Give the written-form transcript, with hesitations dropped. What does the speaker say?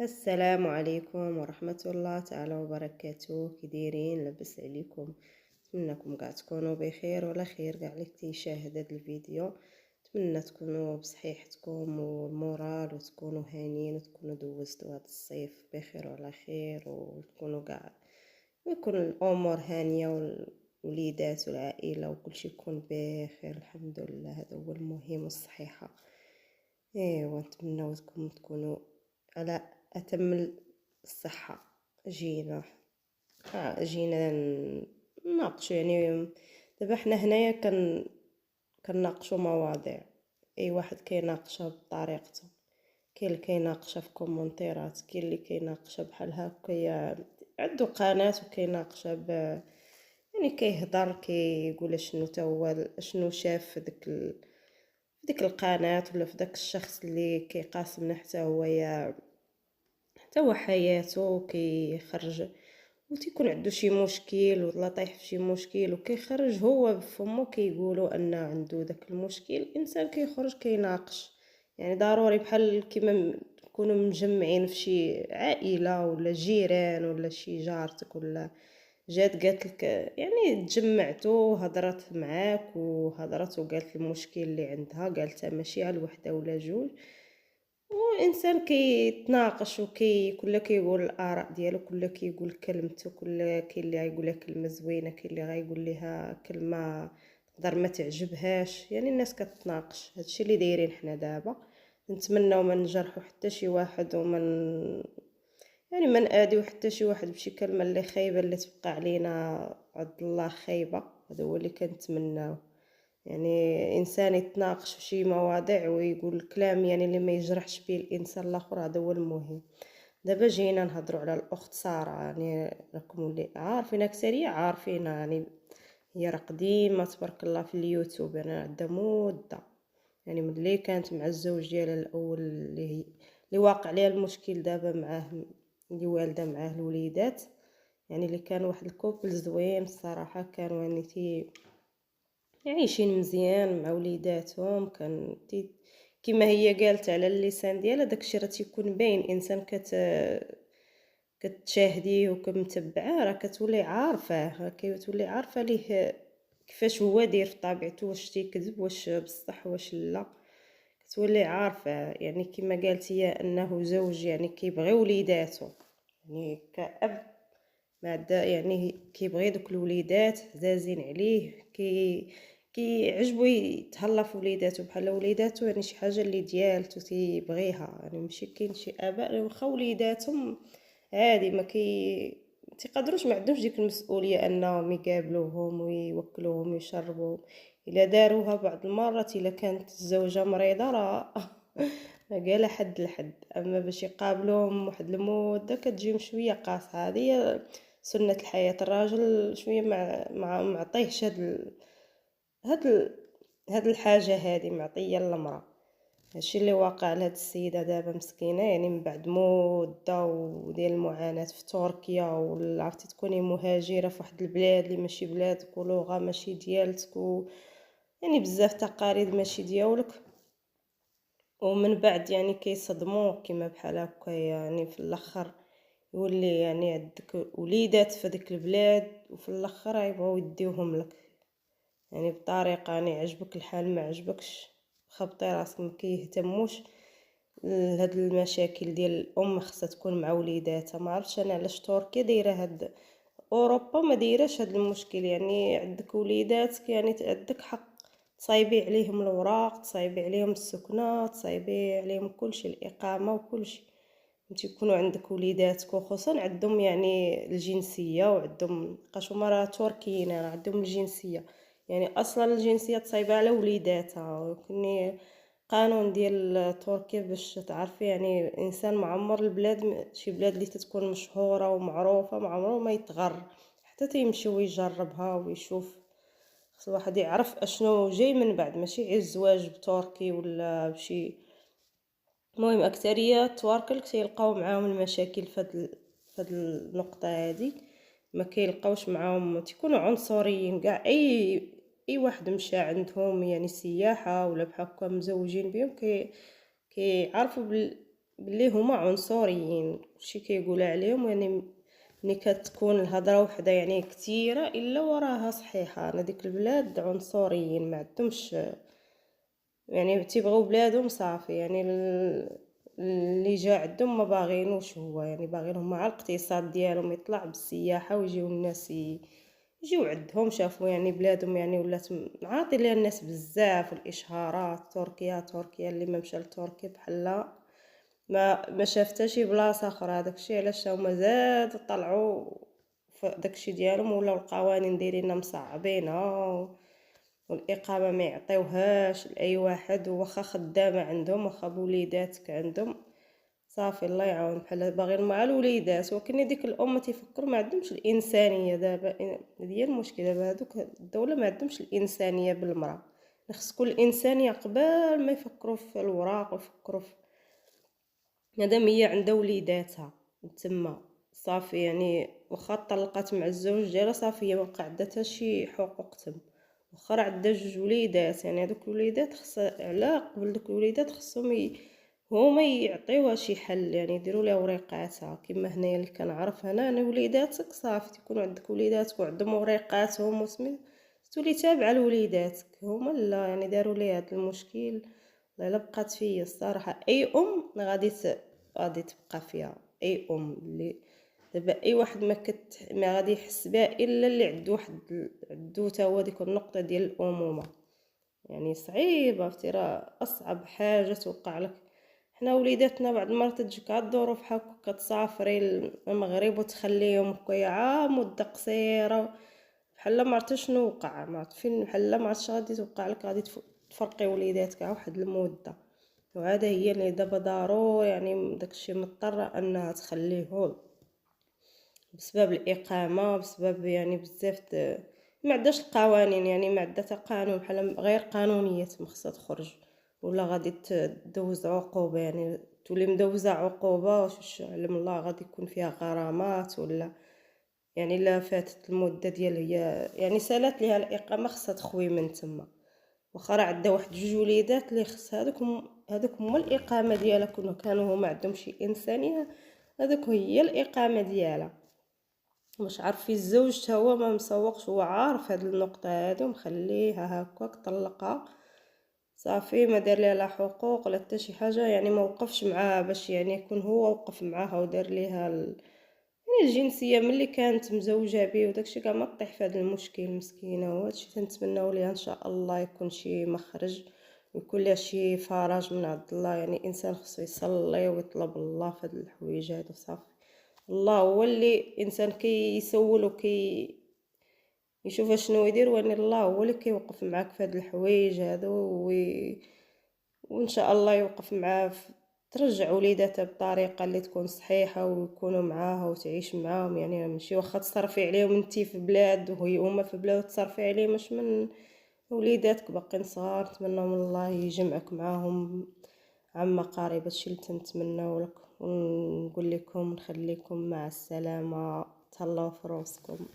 السلام عليكم ورحمة الله تعالى وبركاته. كي دايرين؟ لاباس عليكم؟ نتمنىكم كاع تكونوا بخير ولا خير كاع اللي كيشاهد هذا الفيديو. نتمنى تكونوا بصحيحتكم والمورال وتكونوا هانيين وتكونوا دوزتوا هذا الصيف بخير وعلى خير وتكونوا كاع ويكون الامور هانيه والوليدات والعائله وكل شيء يكون بخير الحمد لله. هذا هو المهم والصحيحه. ايوا نتمنى تكونوا على أتم الصحة. جينا جينا نناقشوا يعني دابا حنا هنايا كنناقشوا مواضيع. اي واحد كيناقشها بطريقته، كاين اللي كيناقشها في كومونتيرات، كاين اللي كيناقشها بحال هكايا عنده قناة وكيناقشها يعني كيهضر كيقول شنو تا هو شنو شاف في ديك القناة ولا في داك الشخص اللي كيقاسمنا حتى هو حياته كيخرج وتيكون عنده شي مشكل ولا طايح في شي مشكل وكيخرج هو بفمو كيقولوا ان عنده داك المشكل. الانسان كيخرج كيناقش، يعني ضروري بحال كيما تكونوا مجمعين في شي عائله ولا جيران ولا شي جارتك ولا جات قالت لك، يعني تجمعتوا هضرت معاك وهضرت وقالت المشكل اللي عندها، قالتها ماشي على وحده ولا جوج. والانسان كيتناقش كل كيقول الاراء ديالو، كل كيقول كلمته، كل كاين اللي غايقول لها كلمه زوينه، كاين اللي غايقول لها كلمه تقدر ما تعجبهاش. يعني الناس كتناقش، هادشي اللي دايرين حنا دابا. نتمنىو ما نجرحوا حتى شي واحد يعني ما ناديو حتى شي واحد بشي كلمه اللي خايبه اللي تبقى علينا عند الله خايبه. هذا هو اللي كنتمناو، يعني انسان يتناقش في شي مواضيع ويقول الكلام يعني اللي ما يجرحش به الانسان الاخر. هذا هو المهم. دابا جينا نهضروا على الاخت ساره، يعني راكم اللي عارفين اكثريه عارفينها، يعني هي راه قديمه تبارك الله في اليوتيوب، انا عندها مده، يعني ملي كانت مع الزوج ديالها الاول اللي واقع عليها المشكل دابا معاه، اللي والده معاه الوليدات، يعني اللي كان واحد الكوبل زوين الصراحه، كانوا يعني عايشين مزيان مع وليداتهم. كان كما هي قالت على اللسان ديالها داكشي راه تيكون باين. انسان كتشاهديه وكمتبعاه راه كتولي عارفاه، كتولي عارفه ليه كيفاش هو داير في طبيعته، واش تيكذب واش بصح واش لا، كتولي عارفه. يعني كما قالت هي انه زوج يعني كيبغي وليداتو، يعني كأب ما عدا يعني كيبغي دوك الوليدات عزازين عليه، كيعجبو يتهلا في وليداتو بحال وليداتو، يعني شي حاجه اللي ديالتو تيبغيها. يعني ماشي كاين شي اباء واخا وليداتهم عادي ما تيقدروش، ما عندهمش ديك المسؤوليه انهم يقابلوهم ويوكلوهم ويشربوهم. الا داروها بعض المرات الا كانت الزوجه مريضه راه قال حد لحد، اما باش يقابلوهم واحد المده كتجيهم شويه قاصحه. هذه سنة الحياة. الراجل شوية معطيهش هاد الحاجة هادي معطية للمرأة. هادشي اللي واقع لهاد السيدة دابا مسكينة، يعني من بعد مدة وديال المعاناة في تركيا، ولا عرفتي تكوني مهاجرة في واحد البلاد اللي ماشي بلادك ولغة ماشي ديالتك يعني بزاف تقاليد ماشي ديالك، ومن بعد يعني كيصدموك كيما بحال هكا. يعني في الاخر يولي يعني عندك وليدات في ديك البلاد وفي الاخر يبغوا يديوهم لك، يعني بطريقه يعني عجبك الحال ما عجبكش خبطي راسك. ما كيهتموش لهاد المشاكل ديال الام خصها تكون مع وليداتها. ما عرفتش انا علاش تركيا دايره هاد، اوروبا ما دايراش هاد المشكل. يعني عندك وليداتك يعني عندك حق تصايبي عليهم الوراق، تصايبي عليهم السكنه، تصايبي عليهم كلشي، الاقامه وكلشي. انت يكونوا عندك وليداتك وخصوصا عندهم يعني الجنسيه وعندهم لقاش هما راه تركيين راه عندهم الجنسيه، يعني اصلا الجنسيه تصايبه على وليداتها. وكني قانون ديال تركيا باش تعرفي، يعني انسان معمر البلاد، شي بلاد اللي تتكون مشهوره ومعروفه ما عمره ما يتغر حتى تيمشي ويجربها ويشوف. خص الواحد يعرف اشنو جاي من بعد، ماشي غير الزواج بتركي ولا بشي. المهم اكثريه التواركل تيلقاو معاهم المشاكل فهاد النقطه هادي. ما كيلقاوش معاهم، تيكونوا عنصريين كاع. اي واحد مشى عندهم يعني سياحه ولا بحال هكا مزوجين بهم كيعرفوا باللي هما عنصريين، كلشي كيقول عليهم يعني ملي كتكون الهضره وحده يعني كثيره الا وراها صحيحه. انا ديك البلاد عنصريين ما عندهمش يعني تيبغيو بلادهم صافي، يعني اللي جا عندهم ما باغينوش، هو يعني باغينهم مع الاقتصاد ديالهم يطلع بالسياحه ويجيو الناس يجيو عندهم شافوا يعني بلادهم يعني ولات عاطي ليها الناس بزاف الاشهارات. تركيا اللي ما مشى لتركيا بحال ما شاف حتى شي بلاصه اخرى. داكشي علاش هما زاد طلعوا داكشي ديالهم، ولاو القوانين دايرينها مصعبينها، والاقامه ما يعطيوهاش لاي واحد، واخا خدامه عندهم واخا بوليداتك عندهم صافي الله يعاون بحال باغيين مع الوليدات. ولكن ديك الام تيفكروا ما عندهمش الانسانيه. دابا هي المشكله دابا هذوك الدوله ما عندهمش الانسانيه بالمراه. خص كل الانسانيه قبل ما يفكروا في الوراق ويفكروا في مادام هي عندها وليداتها تما صافي. يعني واخا طلقات مع الزوج ديالها صافي هي ما بقى عندها حتى شي حقوق تما. واخا راه عندها جوج وليدات يعني هذوك الوليدات خص على قبل دوك الوليدات خصهم هما يعطيوها شي حل، يعني يديروا لها وريقاتها. كما هنايا اللي كنعرف انا وليداتك صافي تكون عندك وليداتك وعندهم وريقاتهم وسمي تولي تابعه لوليداتك هما. لا يعني داروا لي هذا المشكل لا بقات فيا الصراحه. اي ام غادي تبقى فيها اي ام اللي دابا اي واحد ما غادي يحس بها الا اللي عنده واحد عنده تا هو ديك النقطه ديال الامومه. يعني صعيبه عرفتي راه اصعب حاجه توقع لك. حنا وليداتنا بعض المرات تجيك هاد الظروف بحال هكا كتسافري للمغرب وتخليهم هكايا عام مده قصيره بحال ما عرفتش شنو وقع، ما عرفت فين بحال ما عرفتش غادي توقع لك، غادي تفرقي وليداتك واحد المده. وهذا هي اللي دابا ضروري يعني داكشي مضطره انها تخليه بسبب الاقامه، بسبب يعني بزاف ما عندهاش القوانين. يعني ما عندها حتى قانون بحال غير قانونيه تما خصها تخرج ولا غادي تدوز عقوبه. يعني تولي مدوزه عقوبه واش علم الله غادي يكون فيها غرامات ولا يعني الا فاتت المده ديال هي يعني سالات ليها الاقامه خصها تخوي من تما. واخا راه عندها واحد جوج وليدات اللي خص هذوك هما الاقامه ديالها. كانوا هما عندهم شي انسانيه هذوك هي الاقامه ديالها. مش عارف الزوج تا هو ما مسوقش، هو عارف هاد النقطه هادي ومخليها هكاك طلقها صافي. ما دار ليها لا حقوق ولا حتى شي حاجه، يعني ما وقفش معاها باش يعني يكون هو وقف معاها ودار ليها يعني الجنسيه ملي كانت مزوجه به وداكشي كاع ما طيح في هذا المشكل مسكينه. وهادشي تنتمناو ليها ان شاء الله يكون شي مخرج ويكون لها شي فرج من عند الله. يعني انسان خصو يصلي ويطلب الله في هاد الحوايج هادو صافي. الله هو اللي انسان كيسول يشوف شنو يدير، وان الله هو اللي كيوقف معاك في هاد الحوايج هادو وان شاء الله يوقف معاه ترجع وليداتها بطريقه اللي تكون صحيحه ويكونوا معاها وتعيش معاهم. يعني ماشي واخا تصرفي عليهم انتي في بلاد وهي هما في بلاد وتصرفي عليهم مش من وليداتك باقيين صغار. نتمنى من الله يجمعك معاهم عما قريب. هادشي اللي تنتمناو لك ونقول لكم نخليكم مع السلامه. تهلاو في روسكم.